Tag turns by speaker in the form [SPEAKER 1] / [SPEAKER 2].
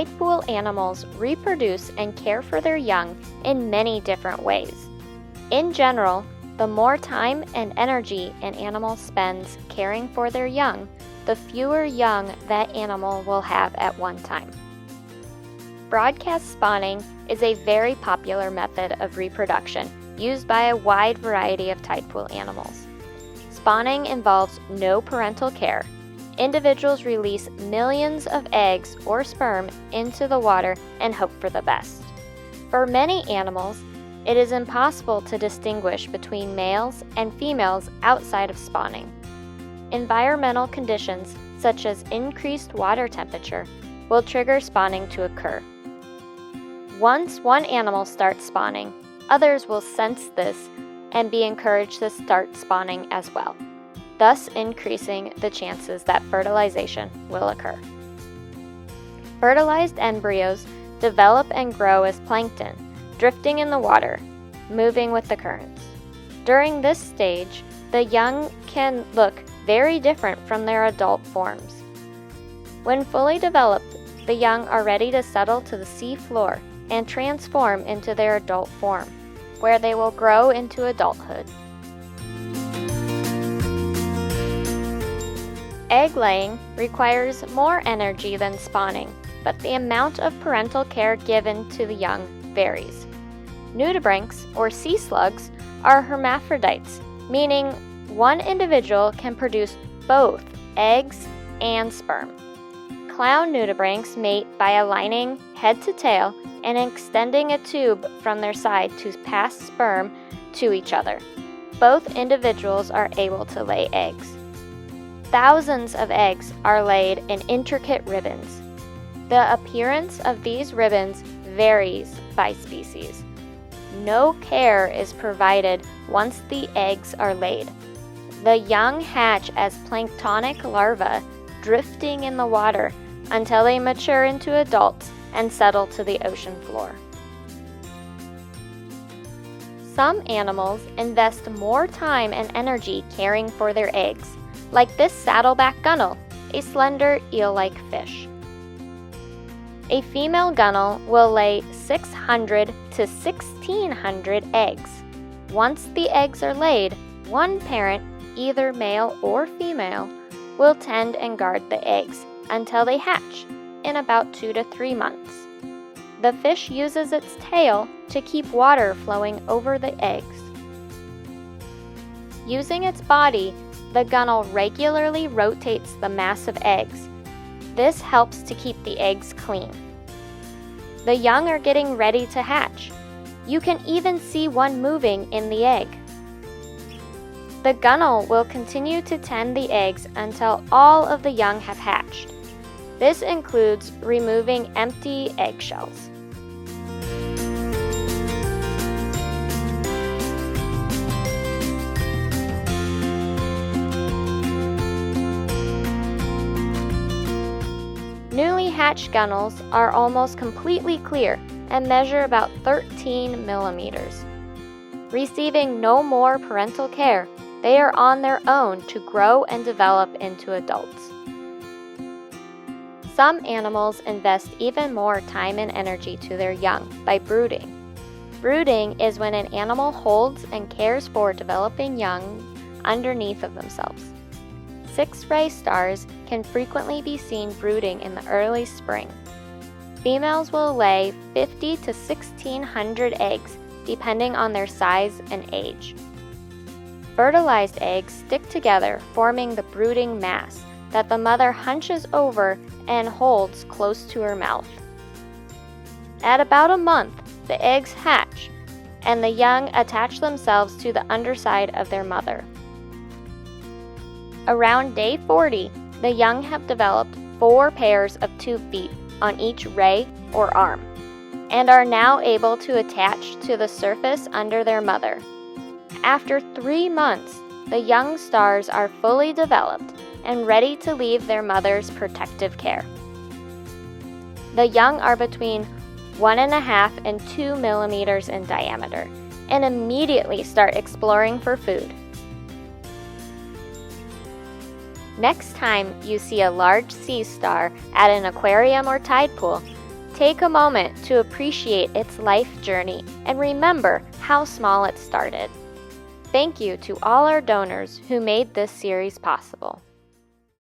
[SPEAKER 1] tide pool animals reproduce and care for their young in many different ways. In general, the more time and energy an animal spends caring for their young, the fewer young that animal will have at one time. Broadcast spawning is a very popular method of reproduction used by a wide variety of tide pool animals. Spawning involves no parental care. Individuals release millions of eggs or sperm into the water and hope for the best. For many animals, it is impossible to distinguish between males and females outside of spawning. Environmental conditions, such as increased water temperature, will trigger spawning to occur. Once one animal starts spawning, others will sense this and be encouraged to start spawning as well, thus increasing the chances that fertilization will occur. Fertilized embryos develop and grow as plankton, drifting in the water, moving with the currents. During this stage, the young can look very different from their adult forms. When fully developed, the young are ready to settle to the sea floor and transform into their adult form, where they will grow into adulthood. Egg laying requires more energy than spawning, but the amount of parental care given to the young varies. Nudibranchs, or sea slugs, are hermaphrodites, meaning one individual can produce both eggs and sperm. Clown nudibranchs mate by aligning head to tail and extending a tube from their side to pass sperm to each other. Both individuals are able to lay eggs. Thousands of eggs are laid in intricate ribbons. The appearance of these ribbons varies by species. No care is provided once the eggs are laid. The young hatch as planktonic larvae, drifting in the water until they mature into adults and settle to the ocean floor. Some animals invest more time and energy caring for their eggs, like this saddleback gunnel, a slender eel-like fish. A female gunnel will lay 600 to 1,600 eggs. Once the eggs are laid, one parent, either male or female, will tend and guard the eggs until they hatch in about 2 to 3 months. The fish uses its tail to keep water flowing over the eggs. Using its body, the gunnel regularly rotates the mass of eggs. This helps to keep the eggs clean. The young are getting ready to hatch. You can even see one moving in the egg. The gunnel will continue to tend the eggs until all of the young have hatched. This includes removing empty eggshells. Newly hatched gunnels are almost completely clear and measure about 13 millimeters. Receiving no more parental care, they are on their own to grow and develop into adults. Some animals invest even more time and energy to their young by brooding. Brooding is when an animal holds and cares for developing young underneath of themselves. Six-ray stars can frequently be seen brooding in the early spring. Females will lay 50 to 1,600 eggs, depending on their size and age. Fertilized eggs stick together, forming the brooding mass that the mother hunches over and holds close to her mouth. At about a month, the eggs hatch, and the young attach themselves to the underside of their mother. Around day 40, the young have developed 4 pairs of tube feet on each ray or arm, and are now able to attach to the surface under their mother. After 3 months, the young stars are fully developed and ready to leave their mother's protective care. The young are between 1.5 and 2 millimeters in diameter and immediately start exploring for food. Next time you see a large sea star at an aquarium or tide pool, Take a moment to appreciate its life journey and remember how small it started. Thank you to all our donors who made this series possible.